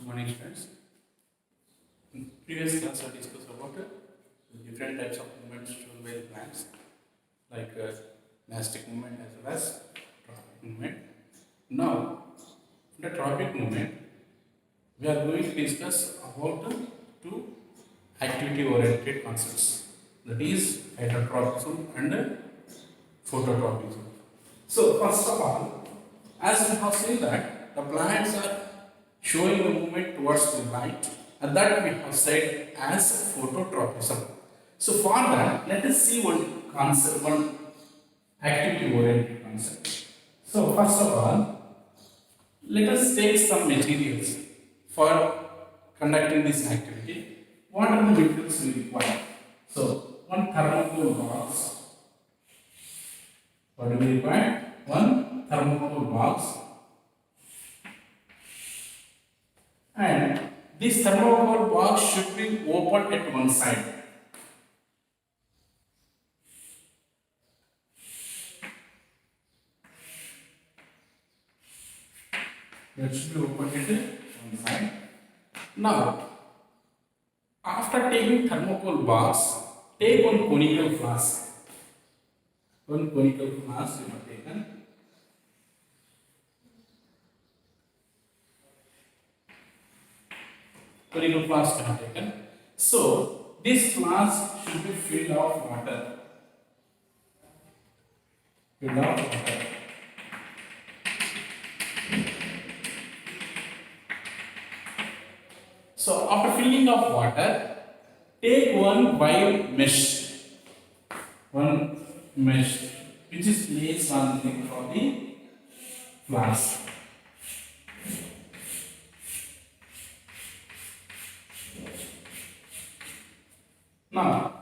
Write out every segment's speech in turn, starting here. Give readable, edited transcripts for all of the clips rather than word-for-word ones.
Morning friends. In previous class I discussed about the different types of movements shown by the plants like mastic movement as well as tropic movement. Now in the tropic movement we are going to discuss about two activity oriented concepts, that is hydrotropism and phototropism. So first of all, as we have seen that the plants are showing the movement towards the light, and that we have said as phototropism. So for that, let us see one concept, one activity oriented concept. So first of all, let us take some materials for conducting this activity. What are the materials we require? So one thermocol box. What do we require? One thermocol box. And this thermocol box should be open at one side. That should be open at one side. Now, after taking thermocol box, take one conical flask. One conical flask you have taken. Conical flask you have taken. So this flask should be filled of water. Filled of water. So after filling of water, take one wire mesh. One mesh which is placed on the neck of the flask. Now,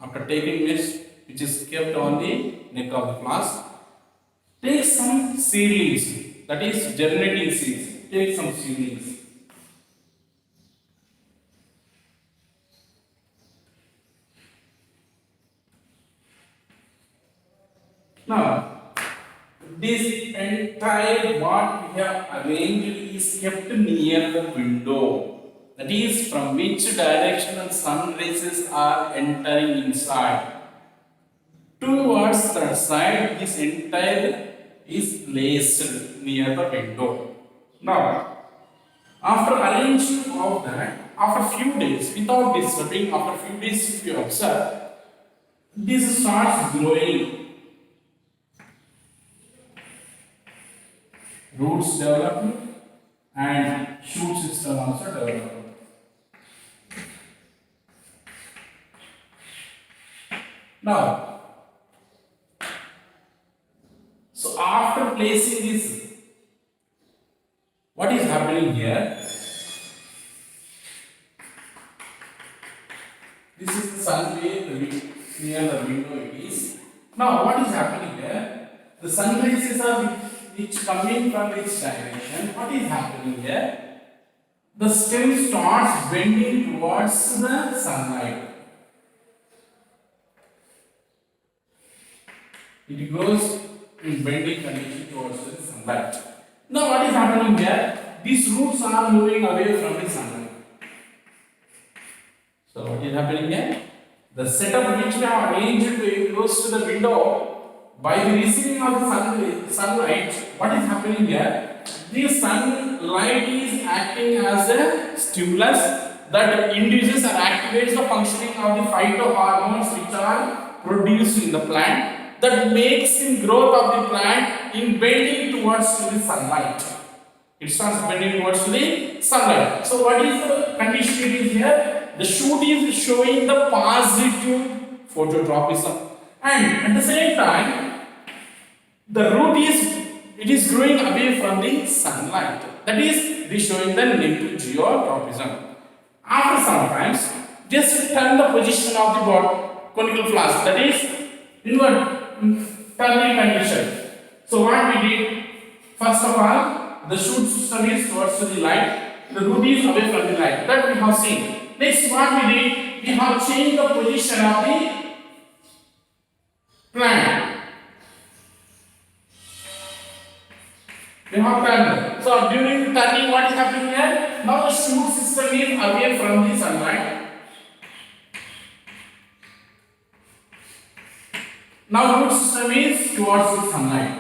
after taking mesh which is kept on the neck of the flask, take some seedlings, that is germinating seeds. Take some seedlings. Now, this entire what we have arranged is kept near the window. That is from which direction the sun rays are entering inside. Towards that side, this entire is placed near the window. Now, after arranging of that, after few days, without disturbing, after few days if you observe, this starts growing. Roots develop and shoot system also develop. Now, so after placing this, what is happening here? This is the sun ray, near the window it is. Now, what is happening here? The sun rays are which coming from which direction? What is happening here? The stem starts bending towards the sunlight. It goes in bending condition towards the sunlight. Now what is happening here? These roots are moving away from the sunlight. So what is happening here? The setup which we have arranged very close to the window, by the receiving of the sunlight, what is happening here? The sunlight is acting as a stimulus that induces or activates the functioning of the phytohormones which are produced in the plant, that makes the growth of the plant in bending towards the sunlight. It starts bending towards the sunlight. So what is the condition it is here? The shoot is showing the positive phototropism, and at the same time the root is growing away from the sunlight. That is, it is showing the negative geotropism. After some times, just turn the position of the conical flask. That is inward turning condition. So what we did? First of all, the shoot system is towards the light. The root is away from the light. That we have seen. Next, what we did? We have changed the position of the plant. We have turned. So during turning, what is happening here? Now the shoot system is away from the sunlight. Now root system is towards the sunlight.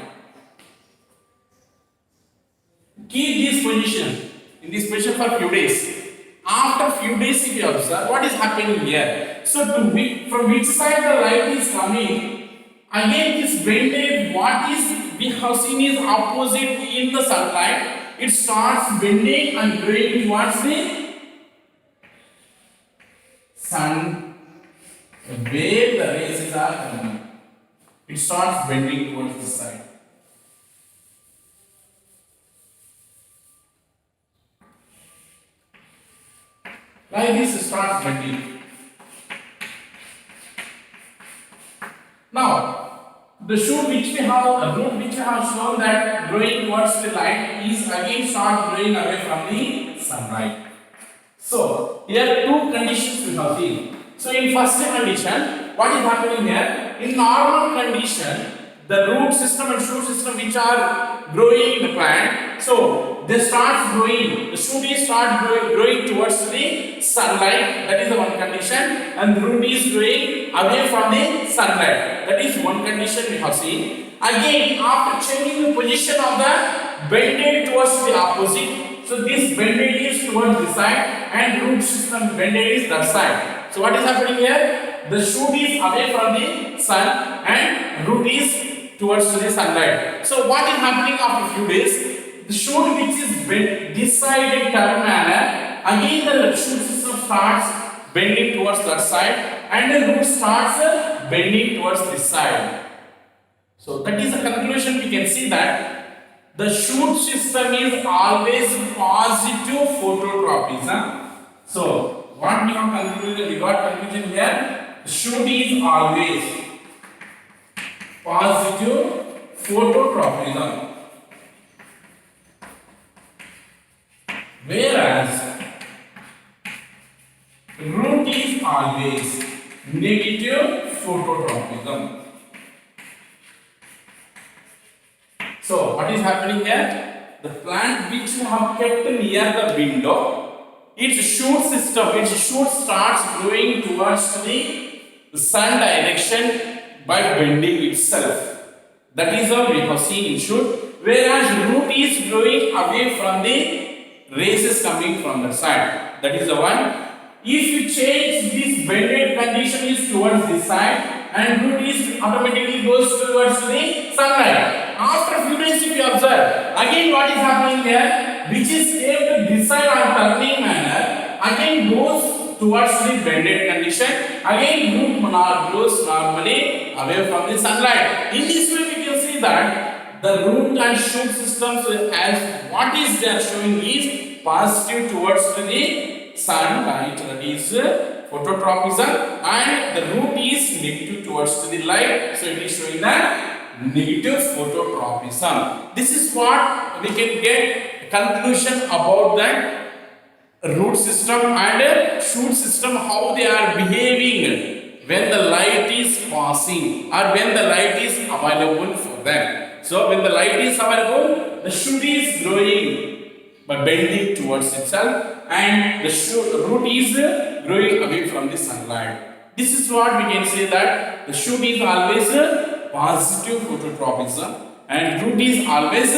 Keep this position in this position for few days. After few days, if you observe what is happening here. So from which side the light is coming, again this bended, what is we have seen is opposite in the sunlight. It starts bending and going towards the sun, where the rays are coming. It starts bending towards the side. Like this, it starts bending. Now, the shoot which we have, the root which we have shown that growing towards the light is again start growing away from the sunlight. So, here two conditions we have seen. So, in first condition, what is happening here? In normal condition, the root system and shoot system which are growing in the plant, so they start growing, the shoot is start growing towards the sunlight, that is the one condition, and the root is growing away from the sunlight, that is one condition we have seen. Again, after changing the position of the bended towards the opposite, so this bended is towards this side and root system bended is that side. So what is happening here? The shoot is away from the sun and root is towards the sunlight. So what is happening after few days? The shoot which is bent this side in turn manner, again the shoot system starts bending towards that side and the root starts bending towards this side. So that is the conclusion. We can see that the shoot system is always positive phototropism. So what we have concluded, we got conclusion here, the shoot is always positive phototropism, whereas root is always negative phototropism. So what is happening here? The plant which you have kept near the window, its shoot system, its shoot starts growing towards the sun direction by bending itself. That is how we have seen in shoot. Whereas root is growing away from the rays coming from the side. That is the one. If you change this bended condition is towards this side and root is automatically goes towards the sunlight. After a few days, if you observe, again what is happening here, which is kept this side on turning manner, again goes towards the bended condition, again root goes normally away from the sunlight. In this way, we can see that the root and shoot systems, as what is they are showing is positive towards the sunlight, that is phototropism, and the root is negative towards the light, so it is showing that negative phototropism. This is what we can get conclusion about that root system and shoot system, how they are behaving when the light is passing or when the light is available for them. So when the light is available, the shoot is growing by bending towards itself and the root is growing away from the sunlight. This is what we can say that the shoot is always positive phototropism and root is always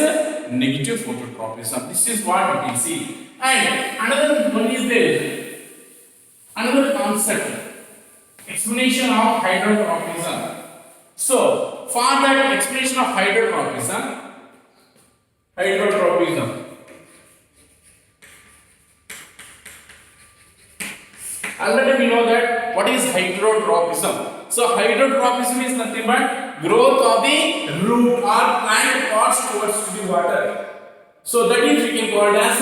negative phototropism. This is what we can see. And another one is there, another concept, explanation of hydrotropism. So for that explanation of hydrotropism, already we know that what is hydrotropism. So hydrotropism is nothing but growth of the root or plant parts towards the water. So that is we can call it as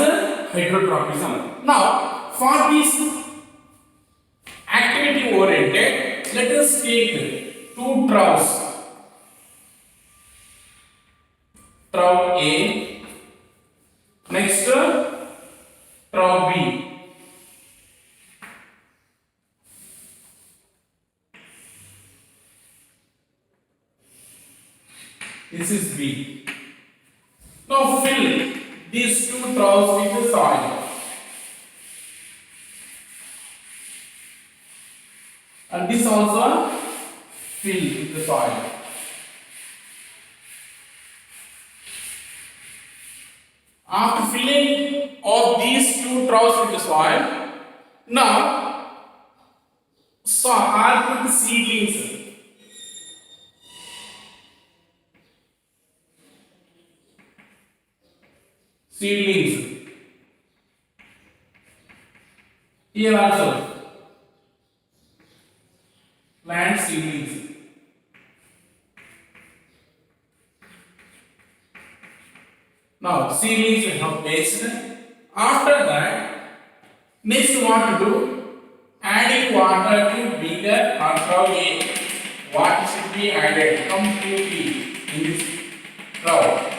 hydrotropism. Now for this activity oriented, let us take two troughs. Trough A, next trough B. This is B. Now fill these two troughs with the soil. And this also filled with the soil. After filling of these two troughs with the soil, now I put seedlings. Seedlings. Here also plant seedlings. Now seedlings we have placed. After that, next what to do? Adding water to bigger or trough A. Water should be added completely in this trough.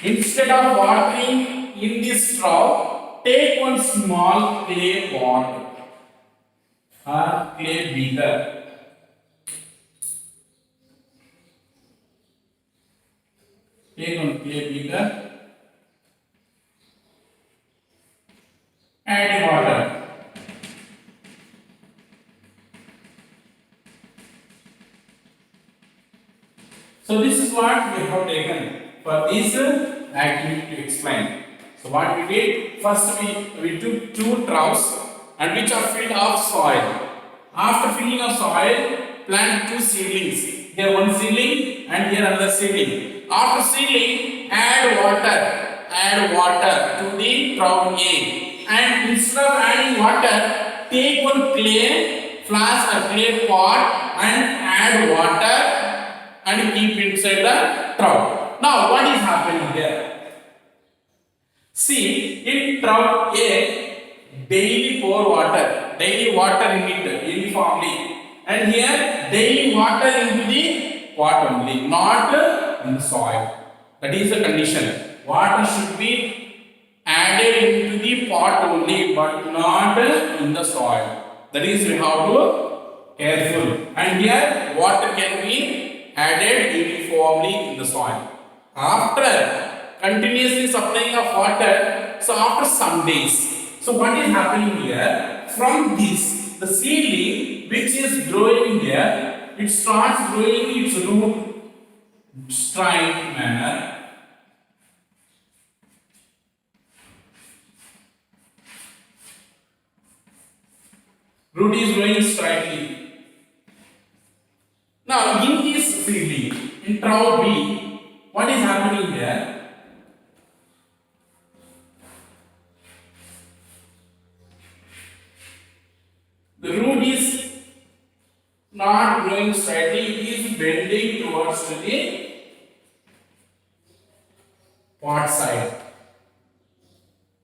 Instead of watering in this trough, take one small clay pot or clay beaker. Take one clay beaker, add water. So this is what we have taken for this activity to explain. So what we did, first we took two troughs and which are filled of soil. After filling of soil, plant two seedlings. Here one seedling and here another seedling. After seedling, add water to the trough A. And instead of adding water, take one clay flask or clay pot and add water and keep inside the trough. Now what is happening here? See, in trough A, daily pour water, daily water in it uniformly, and here daily water into the pot only, not in the soil. That is the condition. Water should be added into the pot only, but not in the soil. That is we have to careful. And here water can be added uniformly in the soil. After continuously supplying of water, so after some days, so what is happening here? From this, the seedling which is growing here, it starts growing its root straight manner. Root is growing straightly. Now in this seedling, in trough B, what is happening here? The root is not growing straightly, it is bending towards the pot side.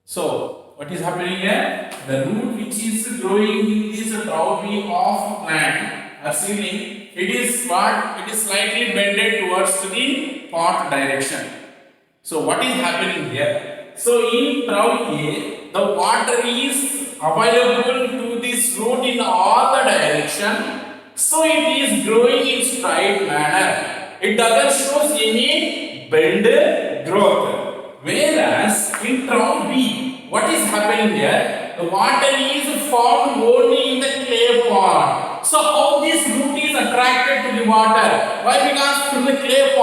So, what is happening here? The root which is growing in this trough B of plant or seedling, it is what? It is slightly bended towards the pot direction. So, what is happening here? So, in trough A, the water is available to this root in all the direction. So, it is growing in straight manner. It doesn't show any bend growth. Whereas, in trough B, what is happening here? The water is found only in the clay pot. So how this root is attracted to the water? Why? Because to the clay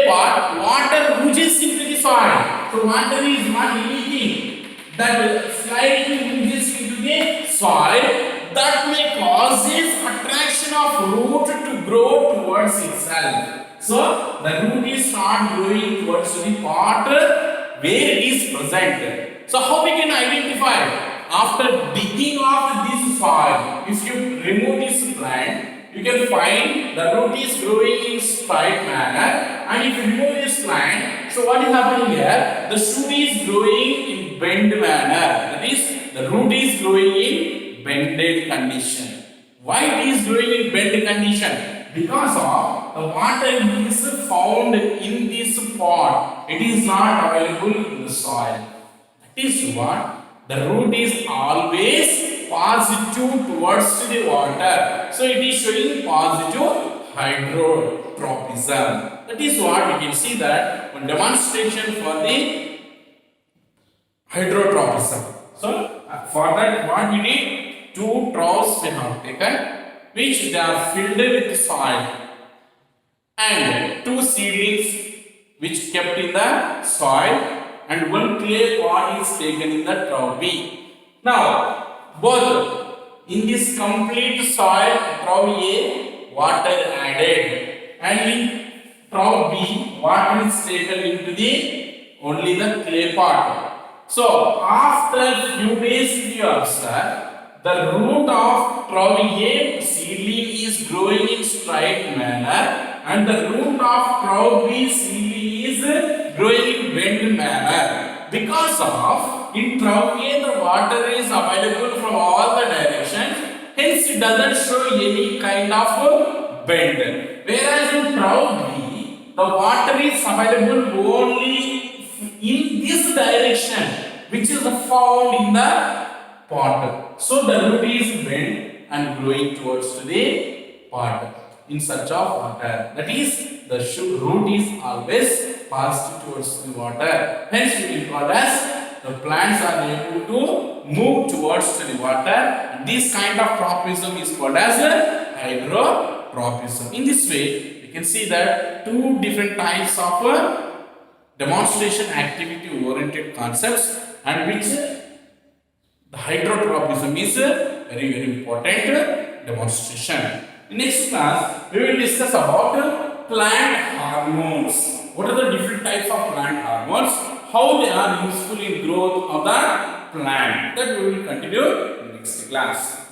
pot, water oozes into the soil. So water is not leaking. That slightly oozes into the soil. That may causes attraction of root to grow towards itself. So the root is start growing towards the pot where it is present. So how we can identify? After digging off this soil, if you remove this plant, you can find the root is growing in straight manner. And if you remove this plant, so what is happening here? The shoot is growing in bend manner. That is, the root is growing in bended condition. Why it is growing in bend condition? Because of the water is found in this pot. It is not available in the soil. That is what? The root is always positive towards the water. So it is showing positive hydrotropism. hydrotropism. That is what we can see that one demonstration for the hydrotropism. So for that what we did, two troughs we have taken which they are filled with soil and two seedlings which kept in the soil and one clay pot is taken in the trough B. Now both in this complete soil trough A water added and in trough B water is taken into the only the clay pot. So after few days if you observe, the root of trough A seedling is growing in straight manner and the root of trough B seedling is growing in bent manner. Because of in trough A the water is available from all the directions, hence it doesn't show any kind of bend. Whereas in trough B the water is available only in this direction which is found in the pot. So the root is bent and growing towards the pot in search of water. That is the root is always passed towards the water. Hence we will call as the plants are able to move towards the water. And this kind of tropism is called as hydrotropism. In this way we can see that two different types of demonstration activity oriented concepts and which the hydrotropism is a very important demonstration. In next class we will discuss about plant hormones. What are the different types of plant hormones? How they are useful in growth of the plant. That we will continue in next class.